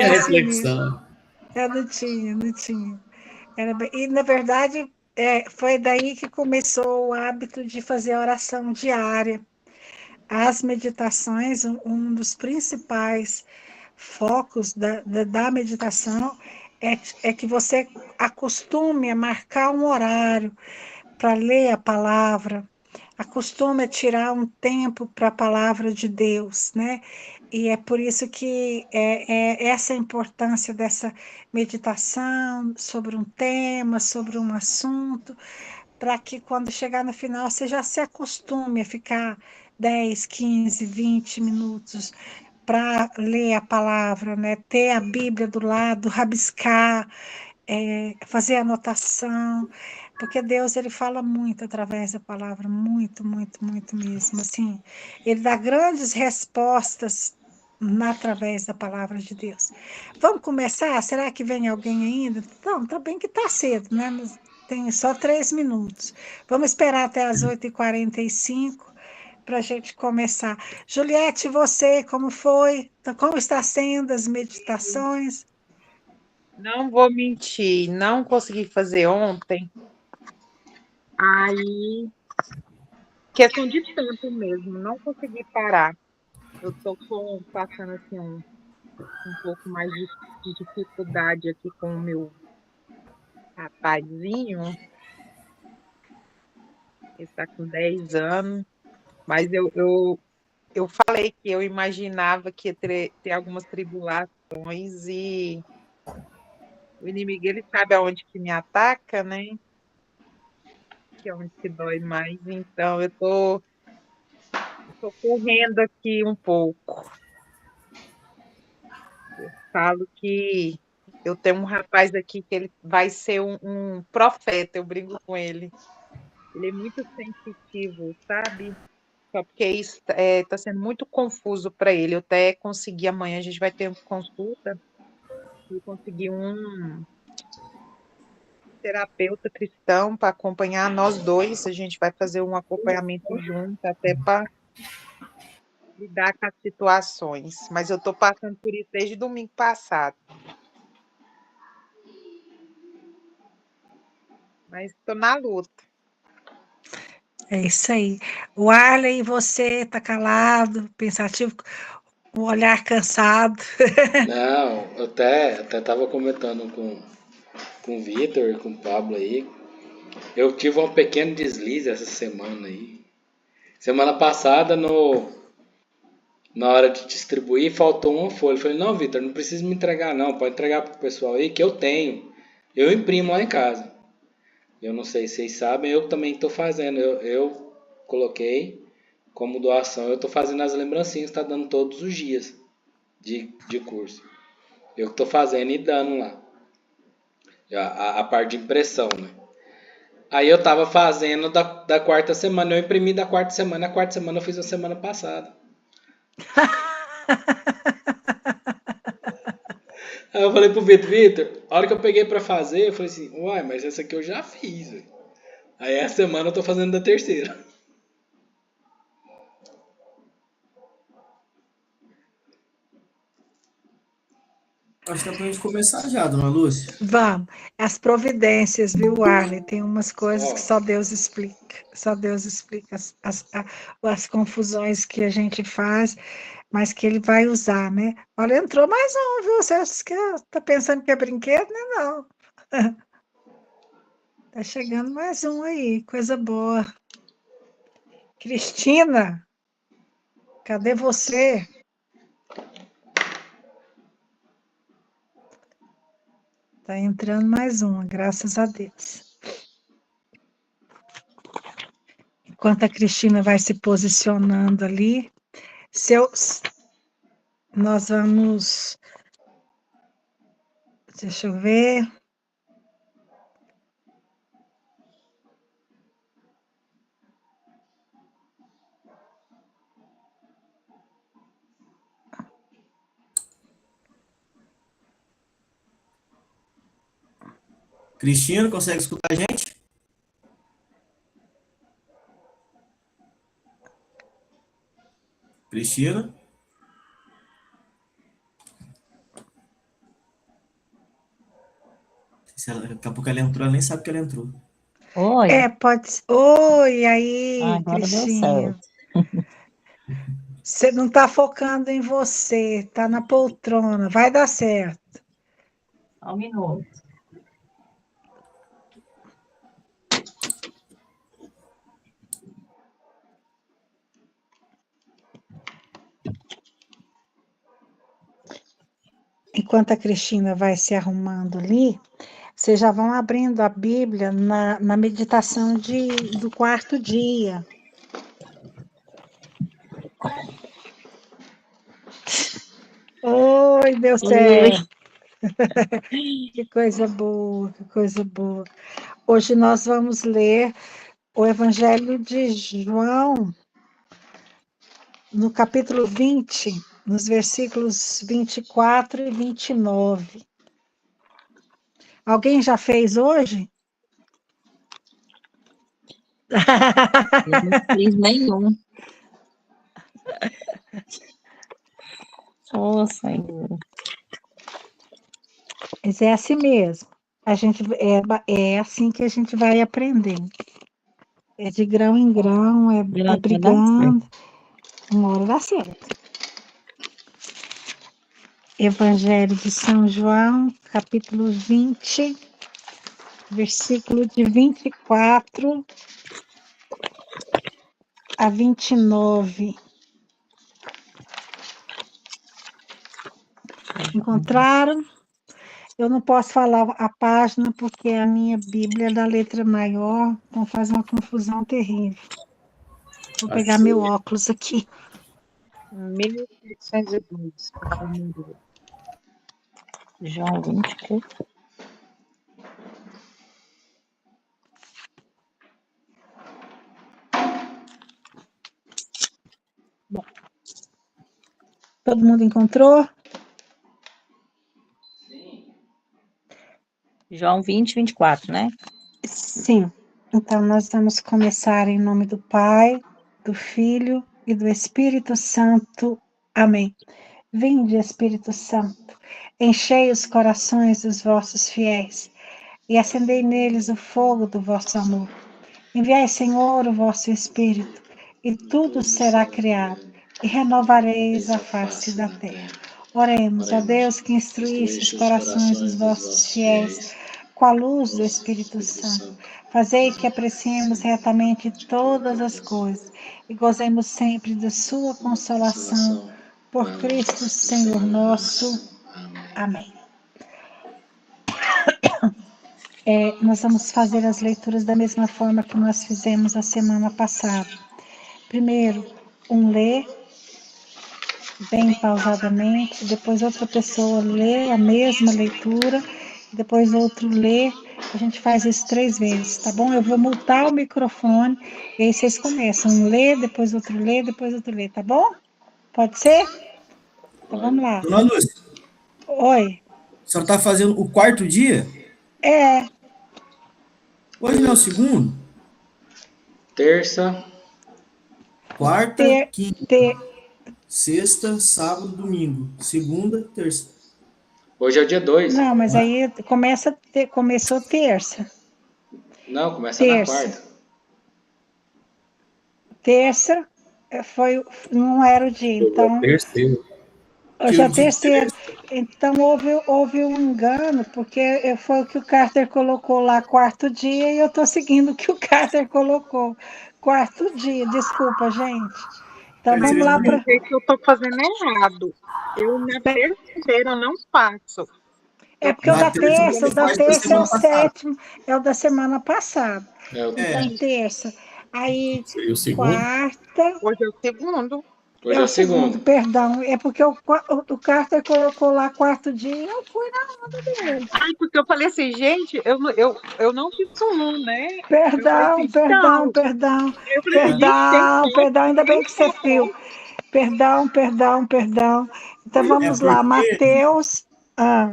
É assim mesmo. reflexão. Eu não tinha, não tinha. E, na verdade, foi daí que começou o hábito de fazer a oração diária. As meditações, um dos principais focos da meditação é que você acostume a marcar um horário para ler a palavra, acostume a tirar um tempo para a palavra de Deus, né? E é por isso que é essa a importância dessa meditação sobre um tema, sobre um assunto, para que quando chegar no final você já se acostume a ficar 10, 15, 20 minutos para ler a palavra, né? Ter a Bíblia do lado, rabiscar, fazer anotação, porque Deus ele fala muito através da palavra, muito, muito, muito mesmo. Assim, ele dá grandes respostas através da palavra de Deus. Vamos começar? Será que vem alguém ainda? Não, tá bem que tá cedo, né? Tem só 3 minutos. Vamos esperar até as 8h45 para a gente começar. Juliette, você, como foi? Como está sendo as meditações? Não vou mentir, não consegui fazer ontem. Aí, questão de tempo mesmo, não consegui parar. Eu tô passando assim um pouco mais de dificuldade aqui com o meu rapazinho, ele está com 10 anos, mas eu falei que eu imaginava que ia ter algumas tribulações e o inimigo ele sabe aonde que me ataca, né? Que é onde que dói mais. Então tô correndo aqui um pouco. Falo que eu tenho um rapaz aqui que ele vai ser um profeta, eu brinco com ele. Ele é muito sensitivo, sabe? Só porque isso está sendo muito confuso para ele. Eu até consegui amanhã, a gente vai ter uma consulta e conseguir um terapeuta cristão para acompanhar nós dois. A gente vai fazer um acompanhamento junto, até para lidar com as situações. Mas eu estou passando por isso desde domingo passado. Mas estou na luta. É isso aí. O Arley, você tá calado, pensativo, com o olhar cansado. Não, eu até tava comentando com o Vitor e com o Pablo aí. Eu tive um pequeno deslize essa semana aí. Semana passada, na hora de distribuir, faltou uma folha. Eu falei, não, Vitor, não precisa me entregar não. Pode entregar pro pessoal aí que eu tenho. Eu imprimo lá em casa. Eu não sei se vocês sabem, eu também estou fazendo. Eu coloquei como doação. Eu estou fazendo as lembrancinhas, está dando todos os dias de curso. Eu estou fazendo e dando lá. A parte de impressão, né? Aí eu tava fazendo da quarta semana, eu imprimi da quarta semana, a quarta semana eu fiz a semana passada. Aí eu falei pro Vitor, a hora que eu peguei pra fazer, eu falei assim, uai, mas essa aqui eu já fiz, véio. Aí essa semana eu tô fazendo da terceira. Acho que dá pra gente começar já, dona Lúcia. Vamos. As providências, viu, Arley? Tem umas coisas Ó, que só Deus explica. Só Deus explica as confusões que a gente faz, mas que ele vai usar, né? Olha, entrou mais um, viu? Você acha que tá pensando que é brinquedo? Não, não. Tá chegando mais um aí, coisa boa. Cristina, cadê você? Tá entrando mais uma, graças a Deus. Enquanto a Cristina vai se posicionando ali, nós vamos. Deixa eu ver. Cristina, consegue escutar a gente? Cristina? Daqui a pouco ela entrou, ela nem sabe que ela entrou. Oi, Pode ser. Oi, aí, agora deu Cristinha. certo. Você não está focando em você, está na poltrona. Vai dar certo. Só um minuto. Enquanto a Cristina vai se arrumando ali, vocês já vão abrindo a Bíblia na meditação do quarto dia. Oi, deu certo. Que coisa boa, que coisa boa. Hoje nós vamos ler o Evangelho de João, no capítulo 20, nos versículos 24 e 29. Alguém já fez hoje? Eu não fiz nenhum. Ô, Senhor. Mas é assim mesmo. É assim que a gente vai aprendendo. É de grão em grão, é Vai dar brigando. Uma hora dá certo. Evangelho de São João, capítulo 20, versículo de 24 a 29. Encontraram? Eu não posso falar a página porque a minha Bíblia é da letra maior, então faz uma confusão terrível. Vou pegar Achei. meu óculos aqui. 1702. João 20, que? Todo mundo encontrou? João 20, 24, né? Sim. Então, nós vamos começar em nome do Pai, do Filho e do Espírito Santo. Amém. Vinde, Espírito Santo, enchei os corações dos vossos fiéis e acendei neles o fogo do vosso amor. Enviai, Senhor, o vosso Espírito, e tudo será criado, e renovareis a face da terra. Oremos, ó Deus, que instruísse os corações dos vossos fiéis com a luz do Espírito Santo. Fazei que apreciemos retamente todas as coisas e gozemos sempre de sua consolação. Por Cristo, Senhor nosso. Amém. Nós vamos fazer as leituras da mesma forma que nós fizemos a semana passada. Primeiro, um lê bem pausadamente, depois outra pessoa lê a mesma leitura, depois outro lê. A gente faz isso 3 vezes, tá bom? Eu vou mutar o microfone e aí vocês começam. Um lê, depois outro lê, depois outro lê, tá bom? Pode ser? Então vamos lá. Dona Lúcia, Oi. a senhora está fazendo o quarto dia? É, Hoje não é o segundo? Terça, Quarta, ter, quinta, ter, sexta, sábado, domingo. Segunda, terça. hoje é o dia 2. não, mas aí começou terça. Não, começa na Terça. quarta. Terça não era o dia, então. Terceiro. Hoje é a terceira. Então houve um engano, porque foi o que o Carter colocou lá, quarto dia, e eu estou seguindo o que o Carter colocou. Quarto dia, desculpa, gente. Então vamos lá para. O que eu estou fazendo errado? Eu na terça-feira não faço. É porque o da terça é o sétimo, é o da semana passada. Então, terça. Aí, Seria o segundo? quarta. Hoje é o segundo. Hoje é o segundo. Perdão. É porque o Carter colocou lá quarto dia e eu fui na onda dele. Ai, porque eu falei assim, gente, eu não fiz um, né? Perdão. Ainda bem que você viu. Perdão. Então vamos lá, Mateus.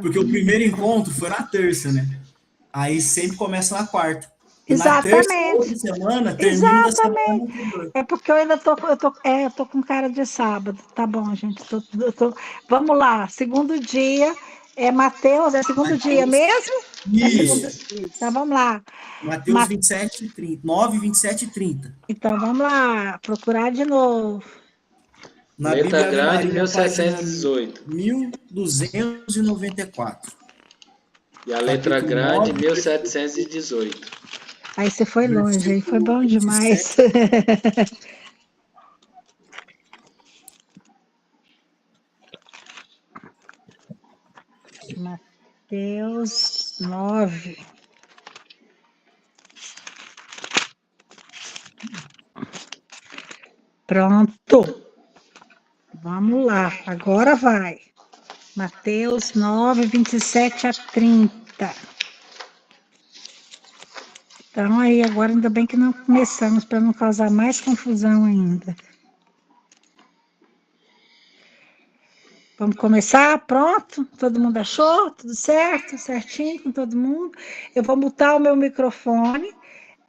Porque o primeiro encontro foi na terça, né? Aí sempre começa na quarta. E exatamente. Na terça, outra semana, termina da semana anterior. É porque eu ainda tô com cara de sábado. Tá bom, gente. Vamos lá. Segundo dia é Mateus, é segundo dia mesmo? Isso. Então vamos lá. Mateus 27, 30. 9, 27 e 30. Então vamos lá, procurar de novo. Na Letra Bíblia Ave grande, Maria, página 1718. 1294. E a letra Capítulo grande, 9, 1718. Aí você foi longe, aí foi bom versículo demais. 27. Mateus 9. Pronto. Vamos lá, agora vai. Mateus 9, 27 a 30. Então, aí, agora ainda bem que não começamos, para não causar mais confusão ainda. Vamos começar? Pronto? Todo mundo achou? Tudo certo? Certinho com todo mundo? Eu vou mutar o meu microfone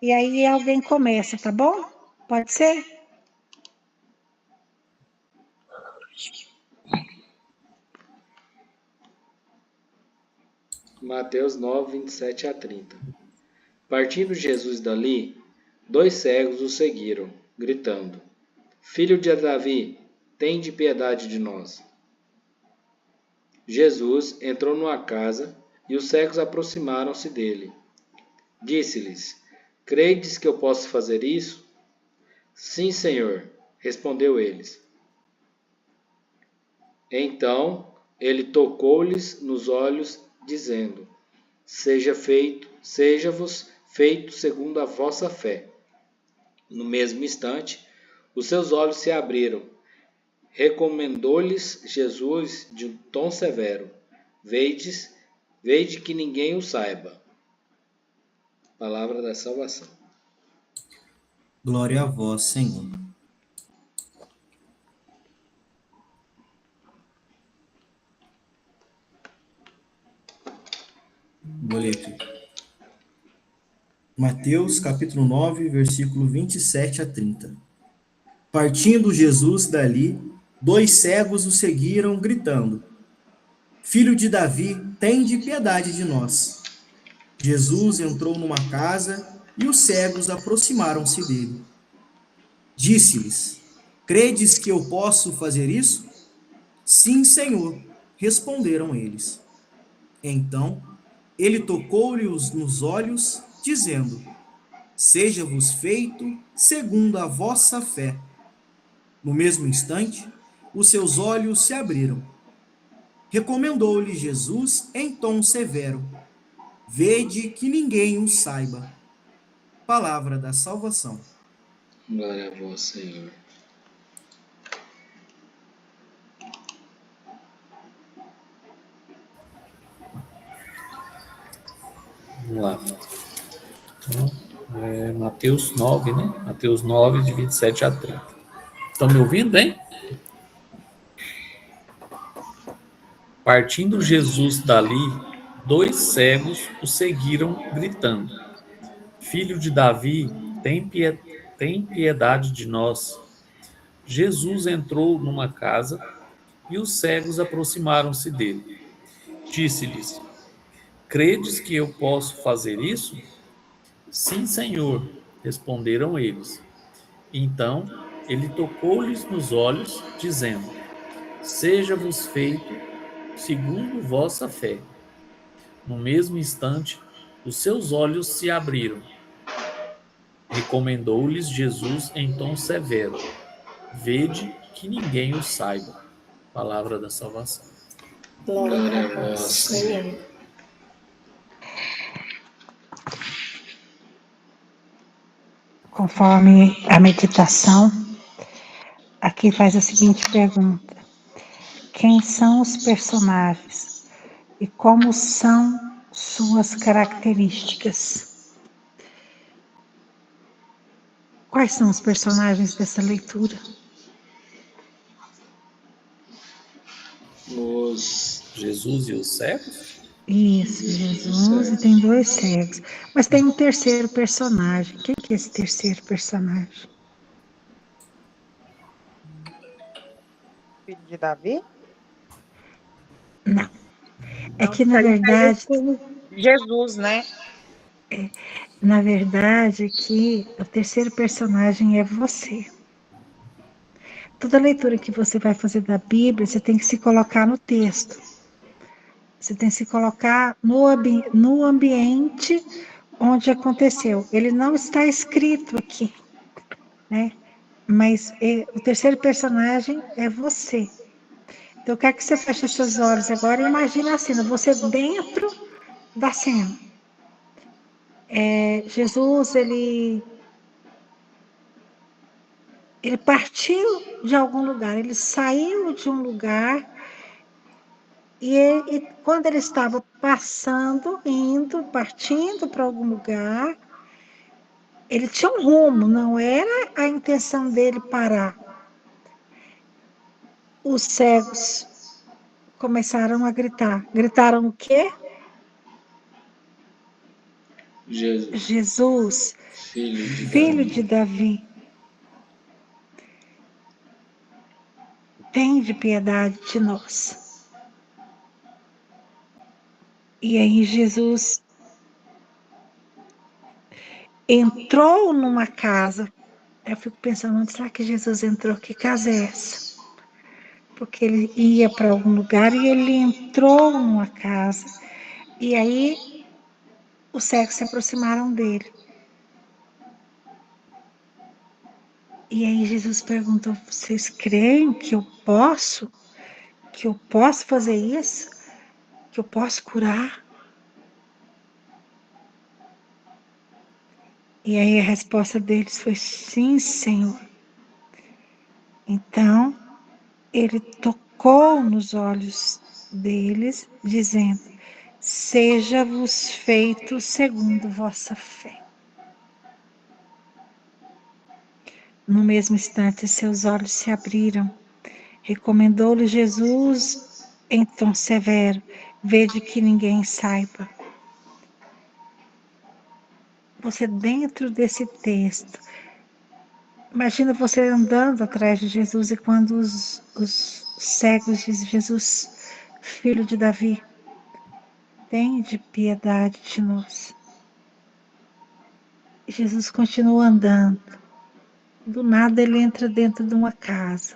e aí alguém começa, tá bom? Pode ser? Mateus 9, 27 a 30. Partindo Jesus dali, 2 cegos o seguiram, gritando: Filho de Davi, tende piedade de nós. Jesus entrou numa casa e os cegos aproximaram-se dele. Disse-lhes: Credes que eu posso fazer isso? Sim, Senhor, respondeu eles. Então ele tocou-lhes nos olhos, dizendo: Seja-vos feito segundo a vossa fé. No mesmo instante, os seus olhos se abriram. Recomendou-lhes Jesus de um tom severo: Vede que ninguém o saiba. Palavra da salvação. Glória a vós, Senhor. Vou ler aqui. Mateus, capítulo 9, versículo 27 a 30. Partindo Jesus dali, 2 cegos o seguiram, gritando: Filho de Davi, tende piedade de nós. Jesus entrou numa casa e os cegos aproximaram-se dele. Disse-lhes: Credes que eu posso fazer isso? Sim, Senhor, responderam eles. Então ele tocou-lhes nos olhos, dizendo: Seja-vos feito segundo a vossa fé. No mesmo instante, os seus olhos se abriram. Recomendou-lhe Jesus em tom severo: Vede que ninguém o saiba. Palavra da salvação. Glória a vós, Senhor. Vamos lá. Então, Mateus 9, né? Mateus 9, de 27 a 30. Estão me ouvindo, hein? Partindo Jesus dali, 2 cegos o seguiram, gritando: Filho de Davi, tem piedade de nós. Jesus entrou numa casa e os cegos aproximaram-se dele. Disse-lhes: Credes que eu posso fazer isso? Sim, Senhor, responderam eles. Então ele tocou-lhes nos olhos, dizendo: Seja-vos feito segundo vossa fé. No mesmo instante, os seus olhos se abriram. Recomendou-lhes Jesus em tom severo: Vede que ninguém o saiba. Palavra da salvação. Glória a vós, Senhor. Conforme a meditação, aqui faz a seguinte pergunta: quem são os personagens e como são suas características? Quais são os personagens dessa leitura? Jesus e os cegos? Isso, Jesus, e tem 2 cegos. Mas tem um terceiro personagem. Quem que é esse terceiro personagem? Filho de Davi? Não. É Não, que, na verdade, Jesus, né? Na verdade, aqui, o terceiro personagem é você. Toda leitura que você vai fazer da Bíblia, você tem que se colocar no texto. Você tem que se colocar no ambiente onde aconteceu. Ele não está escrito aqui, né? Mas o terceiro personagem é você. Então, eu quero que você feche seus olhos agora e imagine a cena, você dentro da cena. Jesus, ele partiu de algum lugar, ele saiu de um lugar e quando ele estava passando, partindo para algum lugar, ele tinha um rumo, não era a intenção dele parar. Os cegos começaram a gritar. Gritaram o quê? Jesus, Jesus, filho de filho de Davi. Davi, tem de piedade de nós. E aí Jesus entrou numa casa. Eu fico pensando, onde será que Jesus entrou? Que casa é essa? Porque ele ia para algum lugar e ele entrou numa casa. E aí os cegos se aproximaram dele. E aí Jesus perguntou, vocês creem que eu posso? Que eu posso fazer isso? Que eu posso curar? E aí a resposta deles foi sim, Senhor. Então, ele tocou nos olhos deles, dizendo, seja-vos feito segundo vossa fé. No mesmo instante, seus olhos se abriram. Recomendou-lhe Jesus em tom severo, vede que ninguém saiba. Você dentro desse texto, imagina você andando atrás de Jesus e quando os cegos dizem, Jesus, filho de Davi, tem de piedade de nós. Jesus continua andando. Do nada ele entra dentro de uma casa.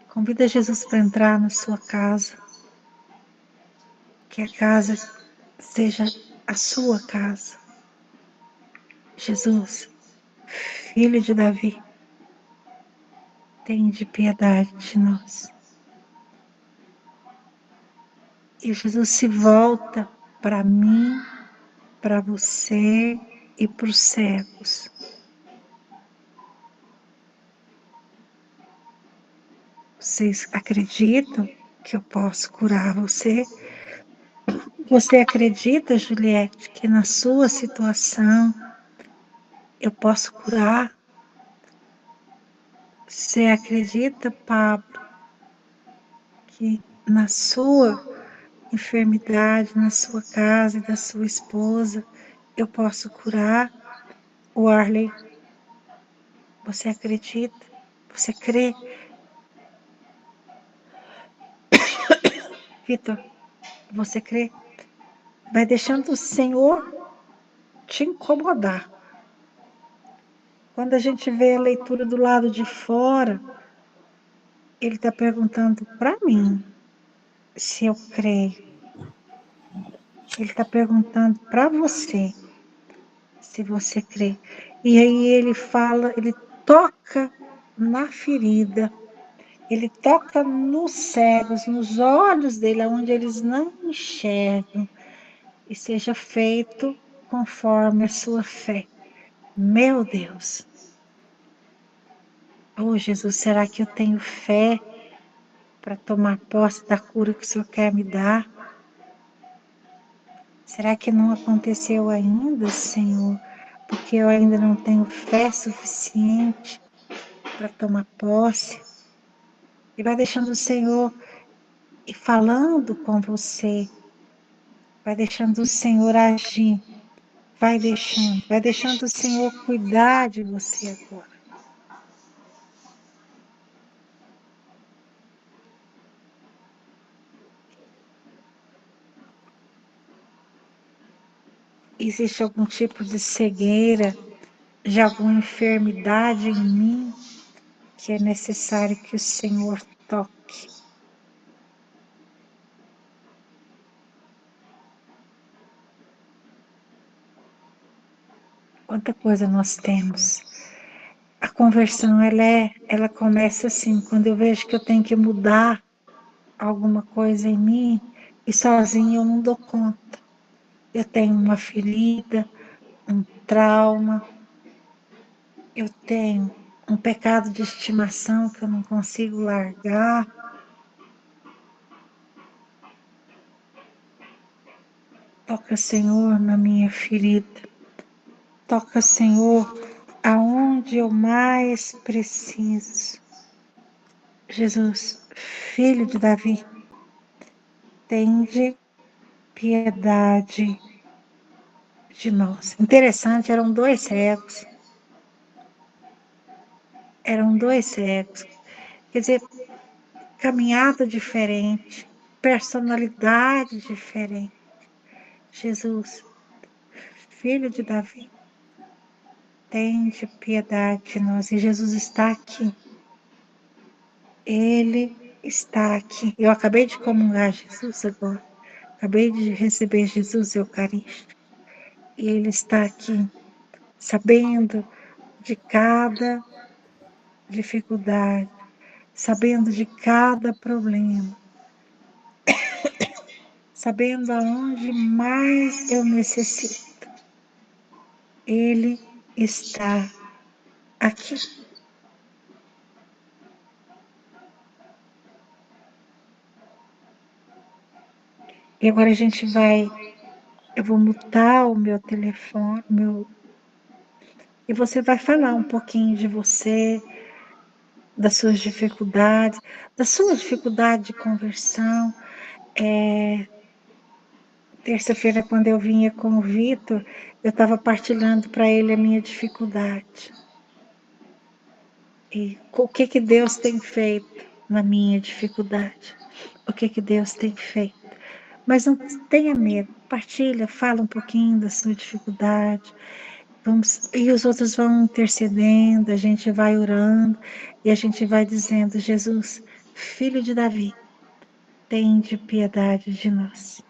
Convida Jesus para entrar na sua casa. Que a casa seja a sua casa. Jesus, filho de Davi, tem de piedade de nós. E Jesus se volta para mim, para você e para os cegos. Vocês acreditam que eu posso curar você? Você acredita, Juliette, que na sua situação eu posso curar? Você acredita, Pablo, que na sua enfermidade, na sua casa e da sua esposa, eu posso curar? O Arley, você acredita? Você crê? Vitor, você crê? Vai deixando o Senhor te incomodar. Quando a gente vê a leitura do lado de fora, ele está perguntando para mim se eu creio. Ele está perguntando para você se você crê. E aí ele fala, ele toca na ferida, ele toca nos cegos, nos olhos dele, onde eles não enxergam, e seja feito conforme a sua fé. Meu Deus! Oh, Jesus, será que eu tenho fé para tomar posse da cura que o Senhor quer me dar? Será que não aconteceu ainda, Senhor? Porque eu ainda não tenho fé suficiente para tomar posse? E vai deixando o Senhor ir falando com você, vai deixando o Senhor agir, vai deixando o Senhor cuidar de você agora. existe algum tipo de cegueira, de alguma enfermidade em mim, que é necessário que o Senhor toque. Quanta coisa nós temos. A conversão, ela começa assim, quando eu vejo que eu tenho que mudar alguma coisa em mim, e sozinha eu não dou conta. Eu tenho uma ferida, um trauma, eu tenho um pecado de estimação que eu não consigo largar. Toca, Senhor, na minha ferida. Toca, Senhor, aonde eu mais preciso. Jesus, filho de Davi, tende piedade de nós. Interessante, eram dois cegos. Eram dois cegos. Quer dizer, caminhada diferente, personalidade diferente. Jesus, filho de Davi, tende piedade de nós. E Jesus está aqui. Ele está aqui. Eu acabei de comungar Jesus agora. Acabei de receber Jesus Eucarístico. E Ele está aqui, sabendo de cada dificuldade, sabendo de cada problema, sabendo aonde mais eu necessito. Ele está aqui. E agora eu vou mutar o meu telefone, e você vai falar um pouquinho de você, das suas dificuldades, da sua dificuldade de conversão. Terça-feira, quando eu vinha com o Vitor, eu estava partilhando para ele a minha dificuldade. E o que Deus tem feito na minha dificuldade? O que Deus tem feito? Mas não tenha medo, partilha, fala um pouquinho da sua dificuldade. E os outros vão intercedendo, a gente vai orando e a gente vai dizendo: Jesus, filho de Davi, tende piedade de nós.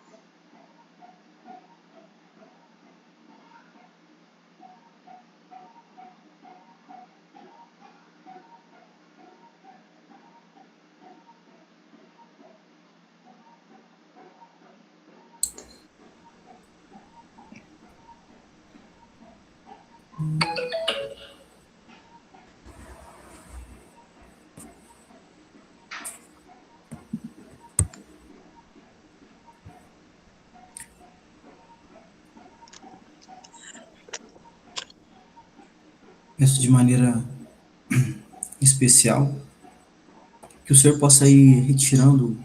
Peço de maneira especial que o Senhor possa ir retirando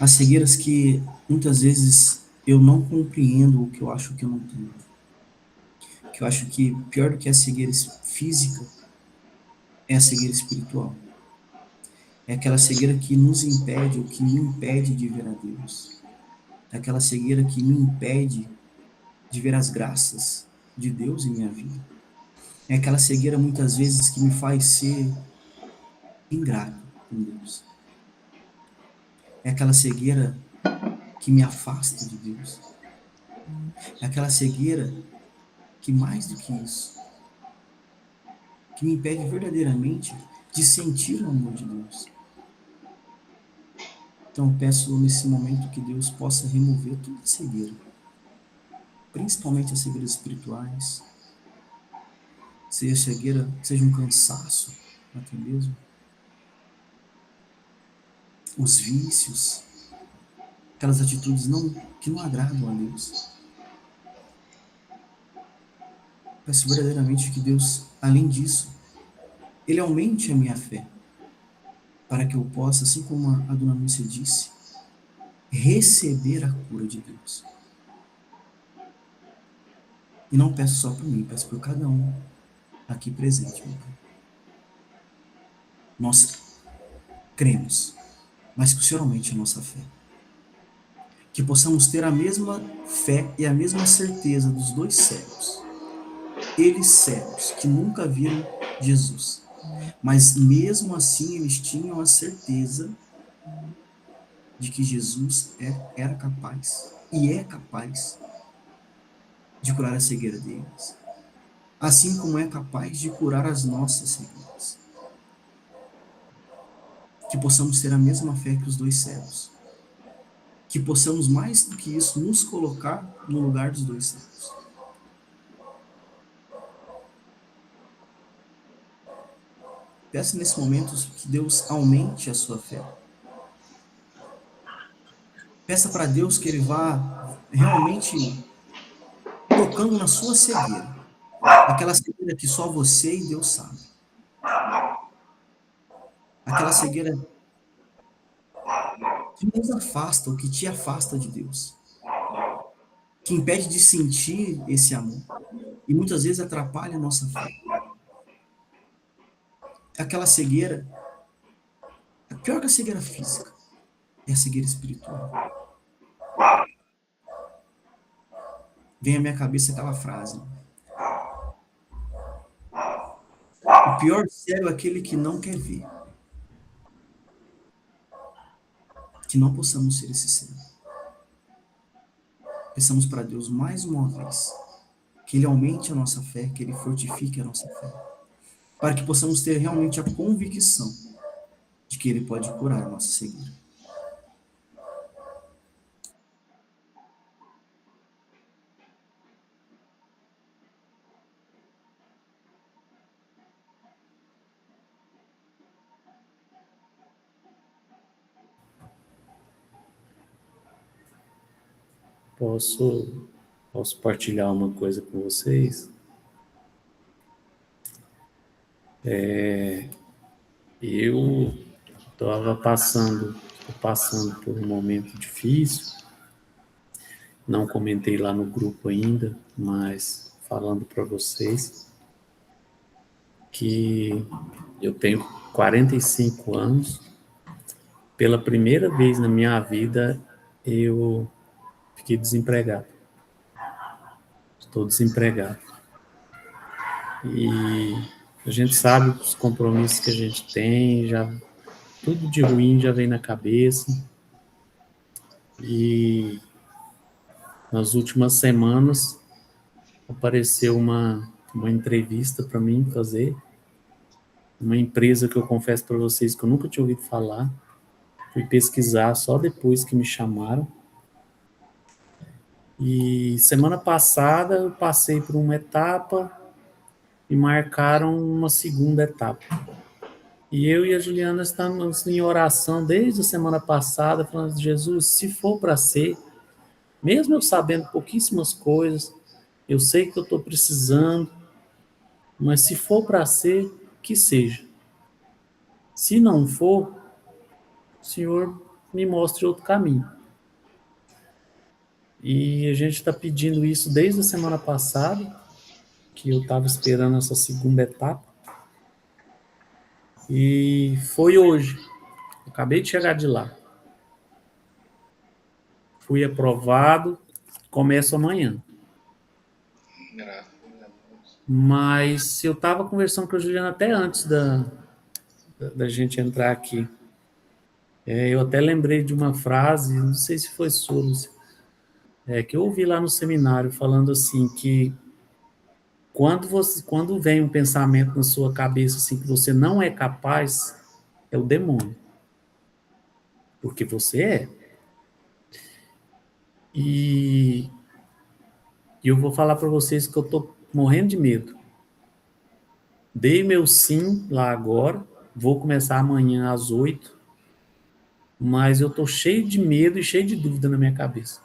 as cegueiras que muitas vezes eu não compreendo, o que eu acho que eu não tenho. Que eu acho que pior do que a cegueira física é a cegueira espiritual. É aquela cegueira que nos impede, ou que me impede de ver a Deus. É aquela cegueira que me impede de ver as graças de Deus em minha vida. É aquela cegueira muitas vezes que me faz ser ingrato com Deus. É aquela cegueira que me afasta de Deus. É aquela cegueira que, mais do que isso, que me impede verdadeiramente de sentir o amor de Deus. Então eu peço nesse momento que Deus possa remover toda a cegueira, principalmente as cegueiras espirituais, seja cegueira, seja um cansaço, até mesmo, os vícios, aquelas atitudes que não agradam a Deus. Peço verdadeiramente que Deus, além disso, Ele aumente a minha fé, para que eu possa, assim como a dona Núcia disse, receber a cura de Deus. E não peço só por mim, peço por cada um aqui presente, meu Pai. Nós cremos, mas que o Senhor aumente a nossa fé. que possamos ter a mesma fé e a mesma certeza dos dois cegos. Eles cegos, que nunca viram Jesus. Mas mesmo assim eles tinham a certeza de que Jesus era capaz e é capaz de curar a cegueira deles. Assim como é capaz de curar as nossas cegueiras. Que possamos ter a mesma fé que os dois cegos. Que possamos, mais do que isso, nos colocar no lugar dos dois cegos. Peça nesse momento que Deus aumente a sua fé. Peça para Deus que Ele vá realmente tocando na sua cegueira. Aquela cegueira que só você e Deus sabe. Aquela cegueira que nos afasta, ou que te afasta de Deus. Que impede de sentir esse amor. E muitas vezes atrapalha a nossa fé. Aquela cegueira, a pior que a cegueira física, é a cegueira espiritual. Vem à minha cabeça aquela frase. O pior cego é aquele que não quer ver. Que não possamos ser esse cego. Peçamos para Deus mais uma vez que Ele aumente a nossa fé, que Ele fortifique a nossa fé, para que possamos ter realmente a convicção de que Ele pode curar a nossa cegueira. Posso partilhar uma coisa com vocês? Eu estava passando por um momento difícil. Não comentei lá no grupo ainda, mas falando para vocês que eu tenho 45 anos. Pela primeira vez na minha vida, eu fiquei desempregado. Estou desempregado. E a gente sabe os compromissos que a gente tem, já tudo de ruim já vem na cabeça. E nas últimas semanas apareceu uma entrevista para mim fazer. Uma empresa que eu confesso para vocês que eu nunca tinha ouvido falar. Fui pesquisar só depois que me chamaram. E semana passada eu passei por uma etapa e marcaram uma segunda etapa. E eu e a Juliana estamos em oração desde a semana passada, falando: Jesus, se for para ser, mesmo eu sabendo pouquíssimas coisas, eu sei que eu estou precisando, mas se for para ser, que seja. Se não for, o Senhor me mostre outro caminho. E a gente está pedindo isso desde a semana passada, que eu estava esperando essa segunda etapa. E foi hoje. Eu acabei de chegar de lá. Fui aprovado. Começo amanhã. Mas eu estava conversando com a Juliana até antes da gente entrar aqui. Eu até lembrei de uma frase, não sei se foi sua, Lúcia, que eu ouvi lá no seminário, falando assim, que quando vem um pensamento na sua cabeça assim, que você não é capaz, é o demônio. Porque você é. E eu vou falar para vocês que eu estou morrendo de medo. Dei meu sim lá agora, vou começar amanhã às 8, mas eu estou cheio de medo e cheio de dúvida na minha cabeça.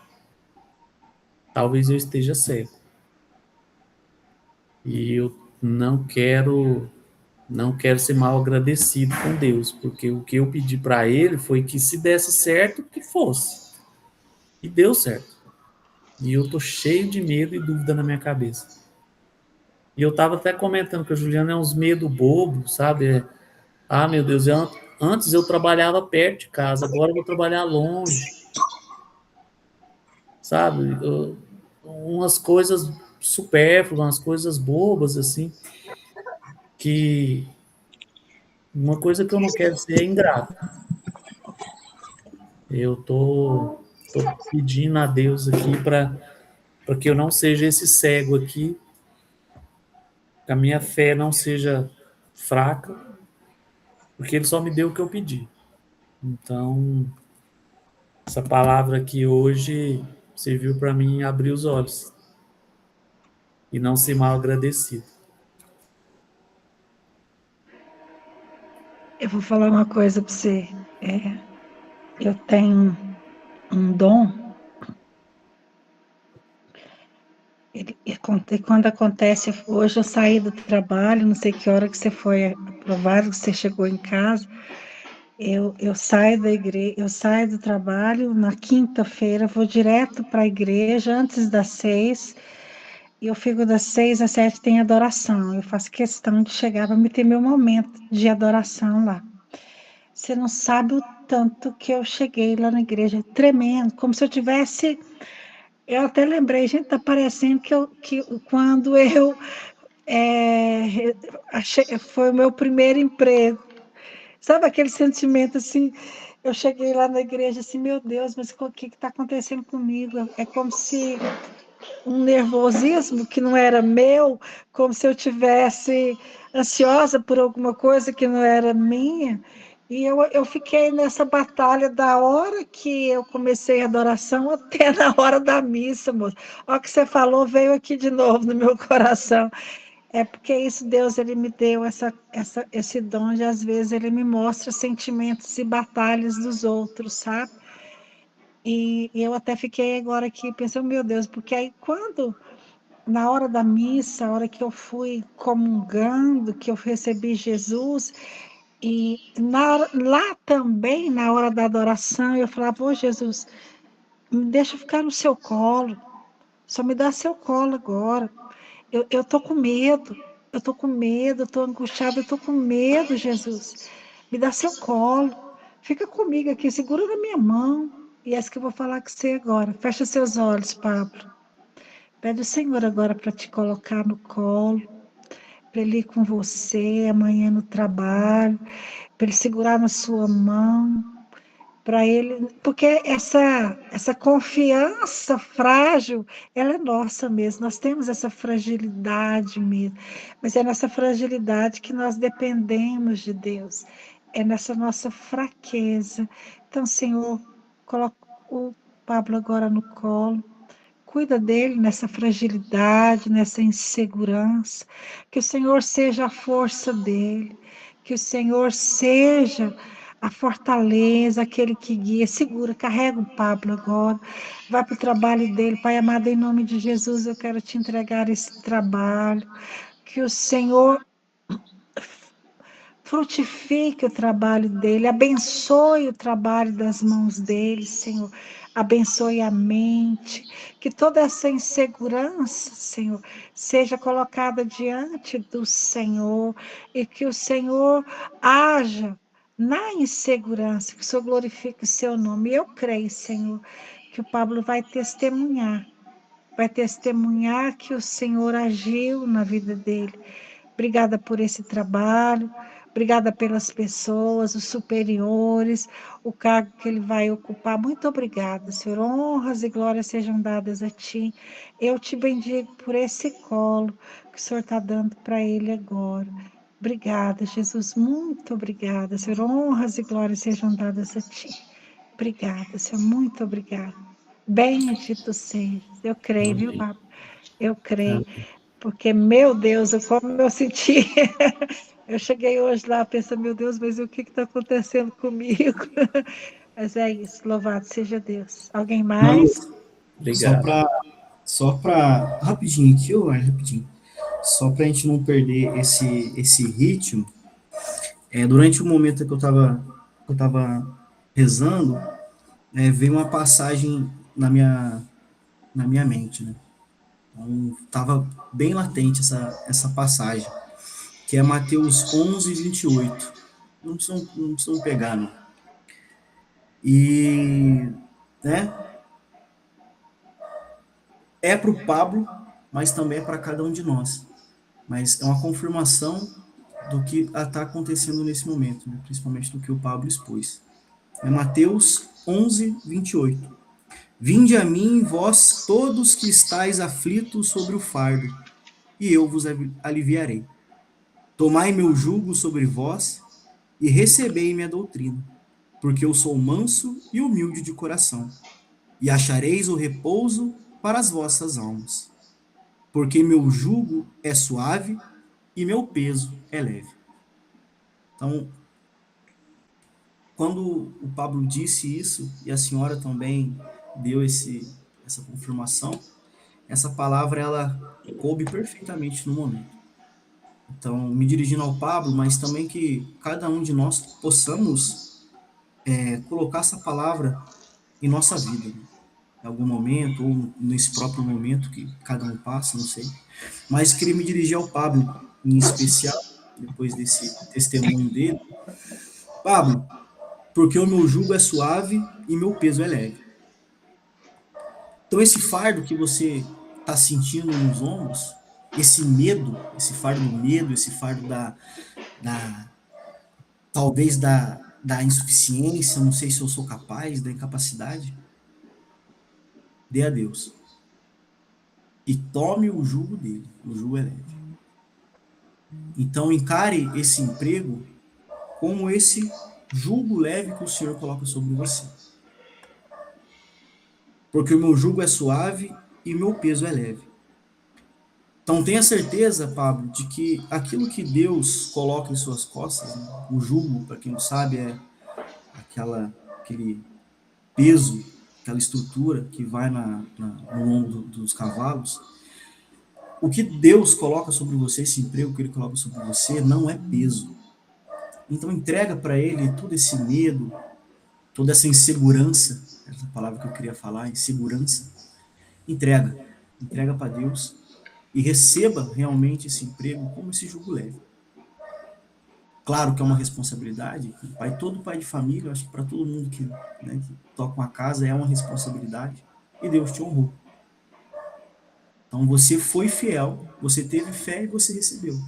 Talvez eu esteja cego. E eu não quero ser mal agradecido com Deus, porque o que eu pedi para Ele foi que se desse certo, que fosse. E deu certo. E eu tô cheio de medo e dúvida na minha cabeça. E eu tava até comentando que a Juliana é uns medo bobo, sabe? Meu Deus, antes eu trabalhava perto de casa, agora eu vou trabalhar longe. sabe? Umas coisas supérfluas, umas coisas bobas, assim, que uma coisa que eu não quero ser é ingrato. Eu tô pedindo a Deus aqui para que eu não seja esse cego aqui, que a minha fé não seja fraca, porque Ele só me deu o que eu pedi. Então, essa palavra aqui hoje serviu para mim abrir os olhos e não ser mal agradecido. Eu vou falar uma coisa para você. Eu tenho um dom. Quando acontece, hoje eu saí do trabalho, não sei que hora que você foi aprovado, que você chegou em casa. Eu saio da igreja, eu saio do trabalho na quinta-feira, vou direto para a igreja antes das 6, e eu fico das 6 às 7, tem adoração. Eu faço questão de chegar para me ter meu momento de adoração lá. Você não sabe o tanto que eu cheguei lá na igreja, tremendo, como se eu tivesse. Eu até lembrei, gente, tá parecendo que quando eu foi o meu primeiro emprego. Sabe aquele sentimento assim? Eu cheguei lá na igreja assim, meu Deus, mas o que está acontecendo comigo? É como se um nervosismo que não era meu, como se eu tivesse ansiosa por alguma coisa que não era minha. E eu fiquei nessa batalha da hora que eu comecei a adoração até na hora da missa, moço. Olha o que você falou, veio aqui de novo no meu coração. É porque isso, Deus, ele me deu esse dom de, às vezes, ele me mostra sentimentos e batalhas dos outros, sabe? E eu até fiquei agora aqui pensando, meu Deus, porque aí quando, na hora da missa, a hora que eu fui comungando, que eu recebi Jesus, e lá também, na hora da adoração, eu falava, ô Jesus, me deixa ficar no seu colo, só me dá seu colo agora. Eu tô com medo, eu tô angustiada, eu tô com medo, Jesus. Me dá seu colo, fica comigo aqui, segura na minha mão. E é isso que eu vou falar com você agora. Fecha seus olhos, Pablo. Pede o Senhor agora para te colocar no colo, para ele ir com você amanhã no trabalho, para ele segurar na sua mão, para ele, porque essa confiança frágil, ela é nossa mesmo, nós temos essa fragilidade mesmo, mas é nessa fragilidade que nós dependemos de Deus, é nessa nossa fraqueza. Então, Senhor, coloca o Pablo agora no colo, cuida dele nessa fragilidade, nessa insegurança, que o Senhor seja a força dele, que o Senhor seja a fortaleza, aquele que guia, segura, carrega o Pablo agora, vai para o trabalho dele, Pai amado, em nome de Jesus, eu quero te entregar esse trabalho, que o Senhor frutifique o trabalho dele, abençoe o trabalho das mãos dele, Senhor, abençoe a mente, que toda essa insegurança, Senhor, seja colocada diante do Senhor e que o Senhor haja na insegurança, que o Senhor glorifique o seu nome. Eu creio, Senhor, que o Pablo vai testemunhar que o Senhor agiu na vida dele. Obrigada por esse trabalho, obrigada pelas pessoas, os superiores, o cargo que ele vai ocupar. Muito obrigada, Senhor. Honras e glórias sejam dadas a Ti. Eu te bendigo por esse colo que o Senhor está dando para ele agora. Obrigada, Jesus. Muito obrigada, Senhor. Honras e glórias sejam dadas a Ti. Obrigada, Senhor. Muito obrigada. Bendito seja. Eu creio, viu, Amém. Pablo? Eu creio. Porque, meu Deus, como eu senti. Eu cheguei hoje lá pensando, meu Deus, mas o que está acontecendo comigo? Mas é isso, louvado seja Deus. Alguém Não, mais? Obrigado. só para rapidinho aqui, rapidinho. Só para a gente não perder esse ritmo. Durante o momento que eu tava rezando, veio uma passagem na minha mente, né? Então, estava bem latente essa passagem, que é Mateus 11:28. Não precisam pegar, não. E, né? é para o Pablo, mas também é para cada um de nós. Mas é uma confirmação do que está acontecendo nesse momento, né? Principalmente do que o Pablo expôs. É Mateus 11, 28. Vinde a mim, vós todos que estáis aflitos sobre o fardo, e eu vos aliviarei. Tomai meu jugo sobre vós, e recebei minha doutrina, porque eu sou manso e humilde de coração, e achareis o repouso para as vossas almas. Porque meu jugo é suave e meu peso é leve. Então, quando o Pablo disse isso, e a senhora também deu essa confirmação, essa palavra ela coube perfeitamente no momento. Então, me dirigindo ao Pablo, mas também que cada um de nós possamos colocar essa palavra em nossa vida, né? Em algum momento, ou nesse próprio momento que cada um passa, não sei. Mas queria me dirigir ao Pablo, em especial, depois desse testemunho dele. Pablo, porque o meu jugo é suave e meu peso é leve. Então, esse fardo que você está sentindo nos ombros, esse medo, esse fardo do medo, esse fardo da talvez da insuficiência, não sei se eu sou capaz, da incapacidade, dê a Deus. E tome o jugo dele, o jugo é leve. Então, encare esse emprego como esse jugo leve que o Senhor coloca sobre você. Porque o meu jugo é suave e o meu peso é leve. Então tenha certeza, Pablo, de que aquilo que Deus coloca em suas costas, né, o jugo, para quem não sabe, é aquele peso, aquela estrutura que vai no lombo dos cavalos. O que Deus coloca sobre você, esse emprego que Ele coloca sobre você, não é peso. Então entrega para Ele todo esse medo, toda essa insegurança, essa palavra que eu queria falar, insegurança. Entrega para Deus e receba realmente esse emprego como esse jugo leve. Claro que é uma responsabilidade, todo pai de família, eu acho que para todo mundo que toca uma casa é uma responsabilidade, e Deus te honrou. Então você foi fiel, você teve fé e você recebeu.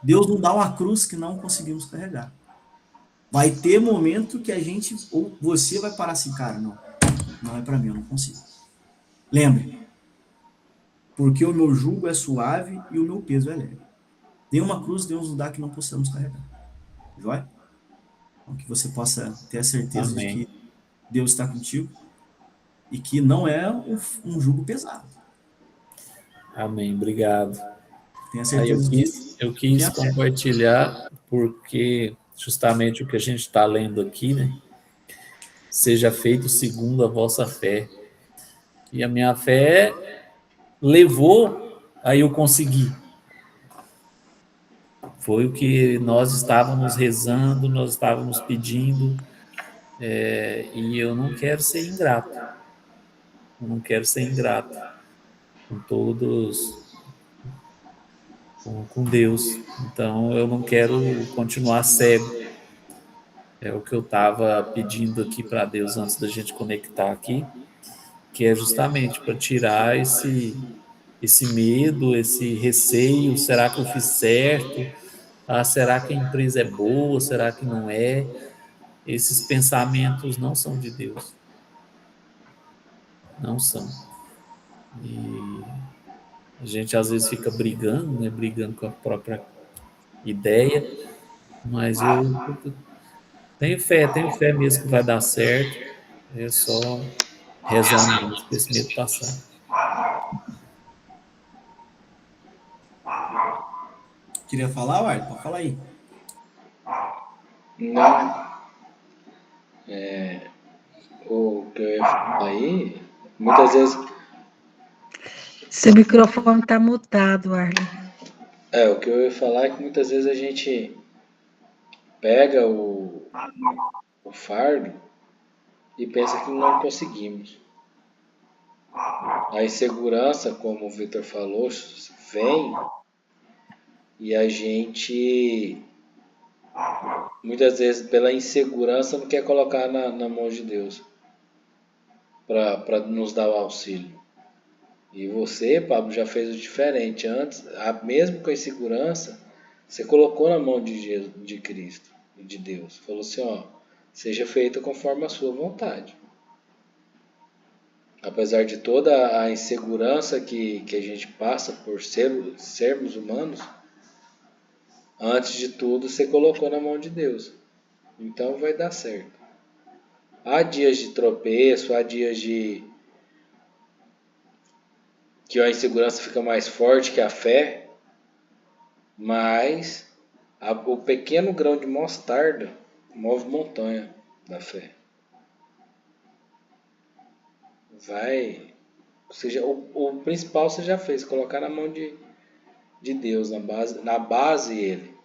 Deus não dá uma cruz que não conseguimos carregar. Vai ter momento que a gente, ou você vai parar assim, cara, não é para mim, eu não consigo. Lembre, porque o meu jugo é suave e o meu peso é leve. Dê uma cruz, Deus nos dá que não possamos carregar. Joia? Então, que você possa ter a certeza Amém. de que Deus está contigo e que não é um jugo pesado. Amém, obrigado. Tenha Aí certeza disso. eu quis compartilhar porque justamente o que a gente está lendo aqui, né? Seja feito segundo a vossa fé. E a minha fé levou a eu conseguir. Foi o que nós estávamos rezando, nós estávamos pedindo, e eu não quero ser ingrato. Eu não quero ser ingrato com todos, com Deus. Então eu não quero continuar cego. É o que eu estava pedindo aqui para Deus antes da gente conectar aqui, que é justamente para tirar esse medo, esse receio. Será que eu fiz certo? Será que a empresa é boa? Será que não é? Esses pensamentos não são de Deus. Não são. E a gente às vezes fica brigando, né? Brigando com a própria ideia, mas eu tenho fé mesmo que vai dar certo. É só rezar mesmo para esse medo passar. Queria falar, Uai? Pode falar aí. Não. O que eu ia falar aí, muitas vezes. Seu microfone está mutado, Arlen. O que eu ia falar é que muitas vezes a gente pega o fardo e pensa que não conseguimos. A insegurança, como o Victor falou, vem e a gente, muitas vezes, pela insegurança, não quer colocar na mão de Deus para nos dar o auxílio. E você, Pablo, já fez o diferente. Antes, mesmo com a insegurança, você colocou na mão de Cristo e de Deus. Falou assim, ó, seja feita conforme a sua vontade. Apesar de toda a insegurança que a gente passa por sermos humanos, antes de tudo você colocou na mão de Deus. Então vai dar certo. Há dias de tropeço, há dias que a insegurança fica mais forte que a fé, mas o pequeno grão de mostarda move montanha da fé. O principal você já fez, colocar na mão de Deus, na base ele.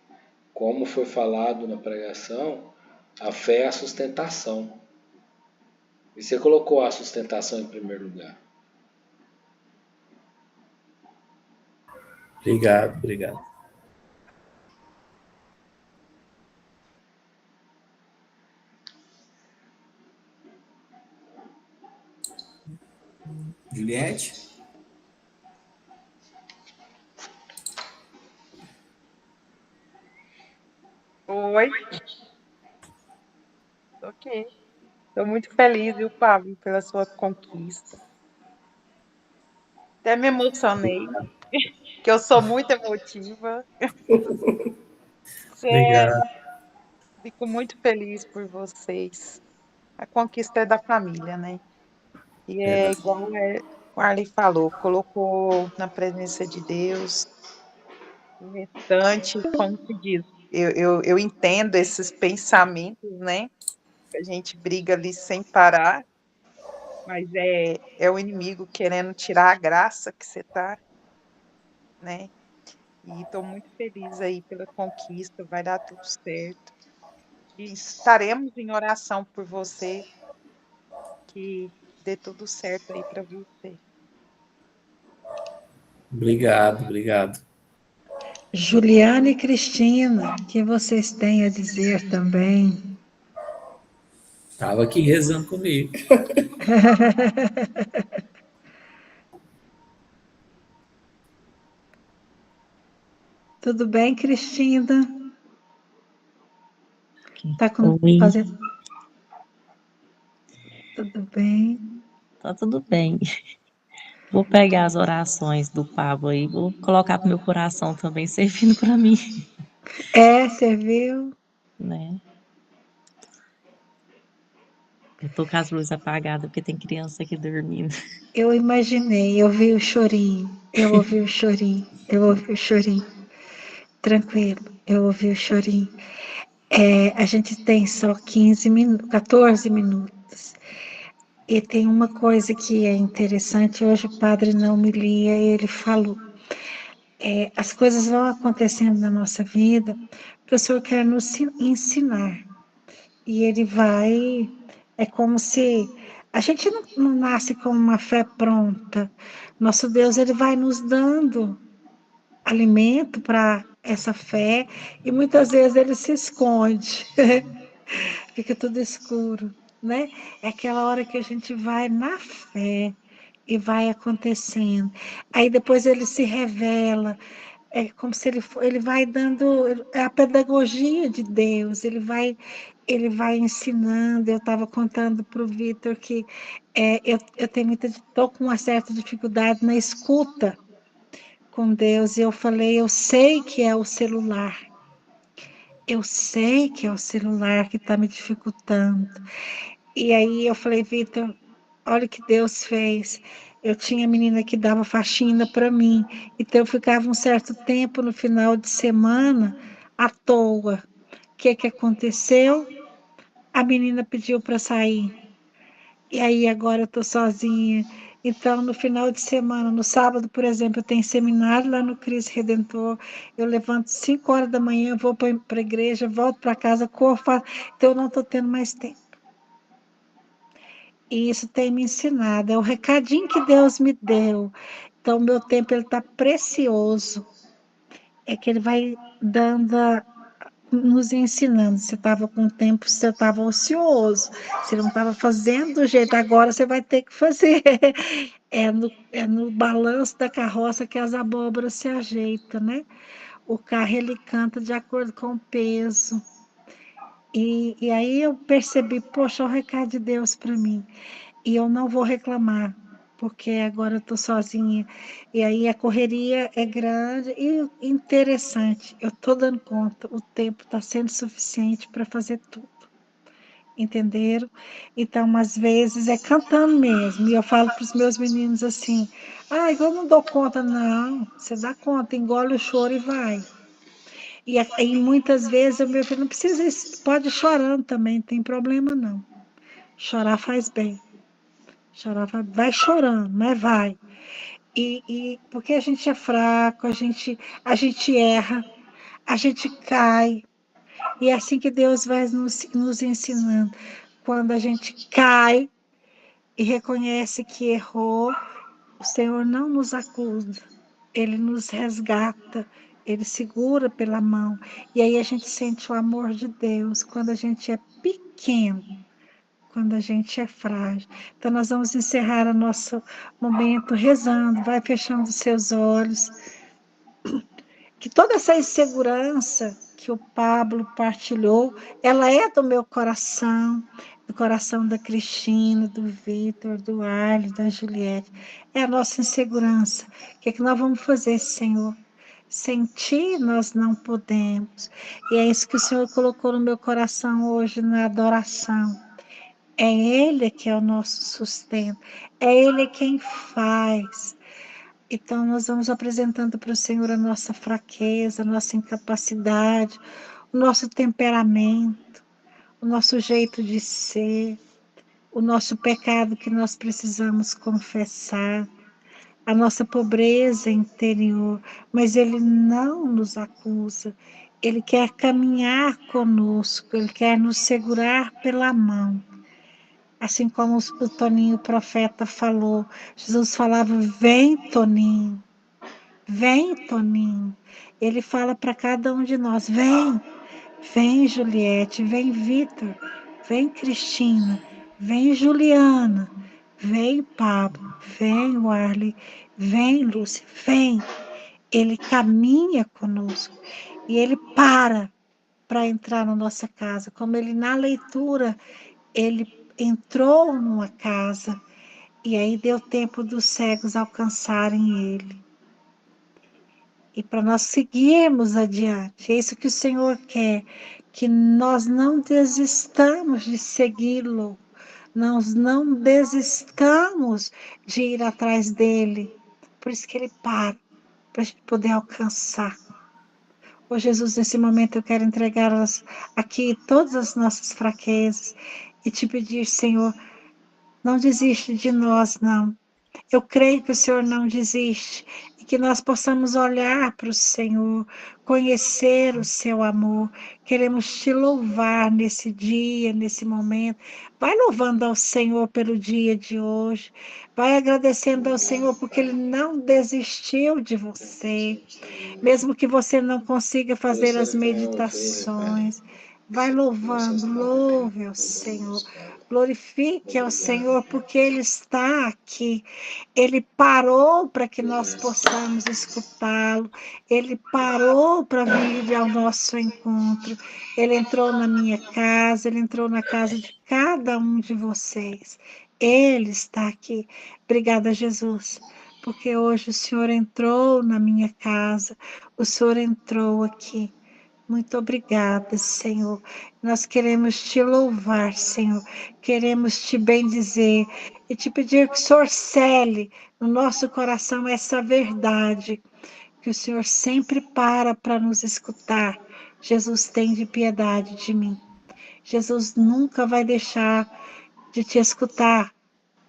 Como foi falado na pregação, a fé é a sustentação. E você colocou a sustentação em primeiro lugar. Obrigado. Juliette? Oi. Ok. Estou muito feliz, viu, Pablo, pela sua conquista. Até me emocionei, que eu sou muito emotiva. Obrigado. Fico muito feliz por vocês. A conquista é da família, né? E é Verdade. igual o Arley falou, colocou na presença de Deus. O restante, como se diz, eu entendo esses pensamentos, né? A gente briga ali sem parar, mas é o inimigo querendo tirar a graça que você tá, né? E estou muito feliz aí pela conquista, vai dar tudo certo. E estaremos em oração por você, que dê tudo certo aí para você. Obrigado. Juliana e Cristina, o que vocês têm a dizer também? Estava aqui rezando comigo. Tudo bem, Cristina? Tá Oi, fazendo. Tudo bem? tá tudo bem. Vou pegar as orações do Pablo aí, vou colocar pro meu coração também, servindo para mim, Você viu? né? Eu tô com as luzes apagadas porque tem criança aqui dormindo. Eu imaginei, eu vi o chorinho, eu ouvi o chorinho, eu ouvi o chorinho. Tranquilo, eu ouvi o chorinho. A gente tem só 15 minutos, 14 minutos. E tem uma coisa que é interessante, hoje o padre não me lia, ele falou. As coisas vão acontecendo na nossa vida, o professor quer nos ensinar. E ele vai, é como se a gente não nasce com uma fé pronta. Nosso Deus, ele vai nos dando alimento para essa fé e muitas vezes ele se esconde, fica tudo escuro, né? É aquela hora que a gente vai na fé e vai acontecendo. Aí depois ele se revela, é como se ele vai dando a pedagogia de Deus, ele vai ensinando. Eu estava contando para o Vitor que estou com uma certa dificuldade na escuta com Deus, e eu falei, eu sei que é o celular. Eu sei que é o celular que está me dificultando. E aí eu falei, Vitor, olha o que Deus fez. Eu tinha menina que dava faxina para mim, então eu ficava um certo tempo no final de semana à toa. O que aconteceu? A menina pediu para sair. E aí agora eu estou sozinha. Então, no final de semana, no sábado, por exemplo, eu tenho seminário lá no Cristo Redentor. Eu levanto 5 horas da manhã, vou para a igreja, volto para casa, corro, faço. Então eu não estou tendo mais tempo. E isso tem me ensinado. É o recadinho que Deus me deu. Então, meu tempo está precioso. É que Ele vai dando nos ensinando. Você estava com o tempo, você estava ocioso, você não estava fazendo do jeito, agora você vai ter que fazer. É no balanço da carroça que as abóboras se ajeitam, né? O carro ele canta de acordo com o peso. E aí eu percebi, poxa, o recado de Deus para mim. E eu não vou reclamar, porque agora eu estou sozinha. E aí a correria é grande e interessante. Eu estou dando conta, o tempo está sendo suficiente para fazer tudo. Entenderam? Então, às vezes, é cantando mesmo. E eu falo para os meus meninos assim: ah, eu não dou conta, não. Você dá conta, engole o choro e vai. E muitas vezes o meu filho não precisa, pode ir chorando também, não tem problema não. Chorar faz bem. Chorar vai chorando, mas vai. E porque a gente é fraco, a gente erra, a gente cai. E é assim que Deus vai nos ensinando. Quando a gente cai e reconhece que errou, o Senhor não nos acusa, Ele nos resgata, Ele segura pela mão. E aí a gente sente o amor de Deus quando a gente é pequeno, quando a gente é frágil. Então nós vamos encerrar o nosso momento rezando, vai fechando os seus olhos. Que toda essa insegurança que o Pablo partilhou, ela é do meu coração, do coração da Cristina, do Vitor, do Arlen, da Juliette. É a nossa insegurança. O que é que nós vamos fazer, Senhor? Sem ti nós não podemos. E é isso que o Senhor colocou no meu coração hoje na adoração. É Ele que é o nosso sustento. É Ele quem faz. Então, nós vamos apresentando para o Senhor a nossa fraqueza, a nossa incapacidade, o nosso temperamento, o nosso jeito de ser, o nosso pecado que nós precisamos confessar, a nossa pobreza interior, mas Ele não nos acusa. Ele quer caminhar conosco, Ele quer nos segurar pela mão. Assim como o Toninho profeta falou, Jesus falava: vem, Toninho. Vem, Toninho. Ele fala para cada um de nós: vem, vem, Juliette, vem, Vitor, vem, Cristina, vem, Juliana, vem, Pablo, vem, Warley, vem, Lúcia, vem. Ele caminha conosco e ele para entrar na nossa casa. Como ele, na leitura, ele entrou numa casa e aí deu tempo dos cegos alcançarem ele. E para nós seguirmos adiante, é isso que o Senhor quer, que nós não desistamos de segui-lo, nós não desistamos de ir atrás dele. Por isso que ele para a gente poder alcançar. Ô Jesus, nesse momento eu quero entregar aqui todas as nossas fraquezas e te pedir, Senhor, não desiste de nós, não. Eu creio que o Senhor não desiste e que nós possamos olhar para o Senhor, conhecer o seu amor. Queremos te louvar nesse dia, nesse momento. Vai louvando ao Senhor pelo dia de hoje. Vai agradecendo ao Senhor porque Ele não desistiu de você. Mesmo que você não consiga fazer as meditações, vai louvando, louve ao Senhor. Glorifique ao Senhor porque Ele está aqui. Ele parou para que nós possamos escutá-lo. Ele parou para vir ao nosso encontro. Ele entrou na minha casa, ele entrou na casa de cada um de vocês. Ele está aqui. Obrigada, Jesus, porque hoje o Senhor entrou na minha casa, o Senhor entrou aqui. Muito obrigada, Senhor. Nós queremos te louvar, Senhor. Queremos te bendizer e te pedir que o Senhor cele no nosso coração essa verdade, que o Senhor sempre para nos escutar. Jesus, tem de piedade de mim. Jesus nunca vai deixar de te escutar.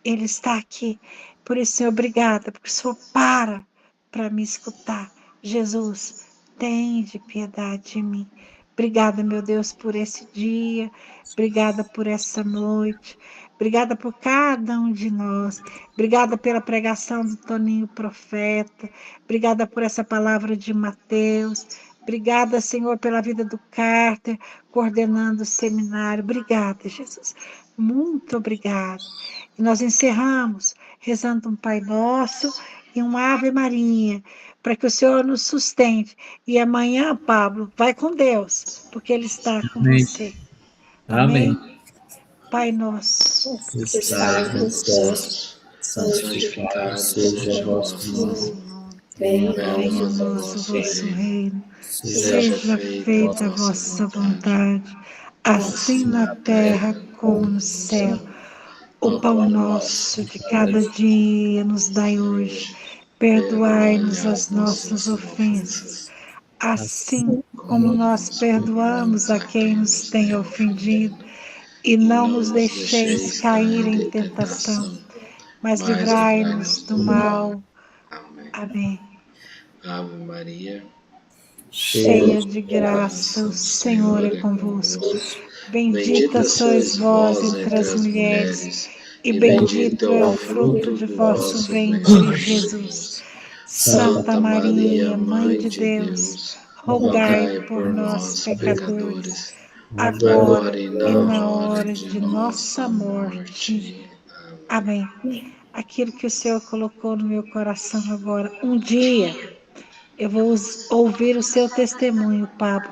Ele está aqui. Por isso, Senhor, obrigada, porque o Senhor para me escutar. Jesus, tem de piedade de mim. Obrigada, meu Deus, por esse dia. Obrigada por essa noite. Obrigada por cada um de nós. Obrigada pela pregação do Toninho Profeta. Obrigada por essa palavra de Mateus. Obrigada, Senhor, pela vida do Carter, coordenando o seminário. Obrigada, Jesus. Muito obrigada. E nós encerramos rezando um Pai Nosso e uma Ave Maria, para que o Senhor nos sustente. E amanhã, Pablo, vai com Deus, porque Ele está com Amém. você. Amém. Pai Nosso, Que estais nos céus, santificado seja o vosso nome. Venha a venha nós a o nós o vosso vosso reino. reino. Seja Seja feita a vossa vontade, assim na terra como no céu. O pão nosso de cada dia nos dai hoje. Perdoai-nos as nossas ofensas, assim como nós perdoamos a quem nos tem ofendido. E não nos deixeis cair em tentação, mas livrai-nos do mal. Amém. Amém. Ave Maria, Cheia de graça, o Senhor é convosco. Bendita sois vós entre as mulheres, e bendito é o fruto de vosso ventre, Jesus. Santa Maria, Mãe de Deus, rogai por nós, pecadores, agora e na hora de nossa morte. Amém. Aquilo que o Senhor colocou no meu coração agora, um dia eu vou ouvir o seu testemunho, Pablo.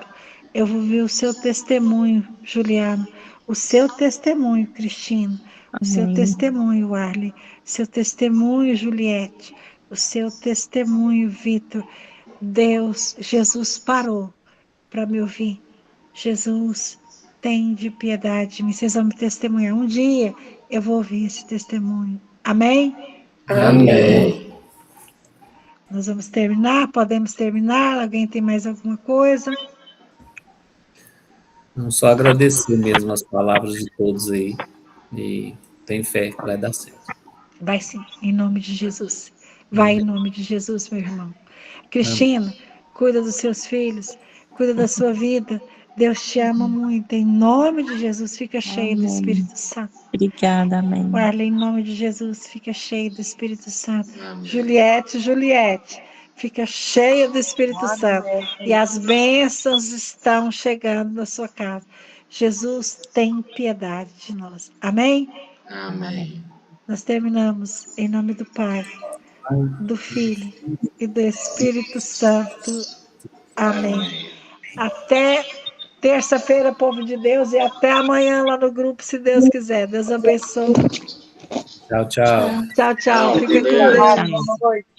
Eu vou ouvir o seu testemunho, Juliana. O seu testemunho, Cristina. O seu Amém. testemunho, Arley. O seu testemunho, Juliette. O seu testemunho, Vitor. Deus, Jesus parou para me ouvir. Jesus, tem de piedade de mim. Vocês vão me testemunhar. Um dia eu vou ouvir esse testemunho. Amém? Amém. Nós vamos terminar? Podemos terminar? Alguém tem mais alguma coisa? Não, só agradecer mesmo as palavras de todos aí. E tem fé que vai dar certo. Vai sim, em nome de Jesus. Vai em nome de Jesus, meu irmão. Cristina, cuida dos seus filhos, cuida da sua vida. Deus te ama muito. Em nome de Jesus, fica cheio do Amém. Espírito Santo. Obrigada, amém. Marley, em nome de Jesus, fica cheio do Espírito Santo. Amém. Juliette, fica cheia do Espírito Santo. E as bênçãos estão chegando na sua casa. Jesus tem piedade de nós. Amém? Amém. Nós terminamos em nome do Pai, do Filho e do Espírito Santo. Amém. Até terça-feira, povo de Deus, e até amanhã lá no grupo, se Deus quiser. Deus abençoe. Tchau, tchau. Tchau, tchau. Fica com Deus. Deus. Amém. Boa noite.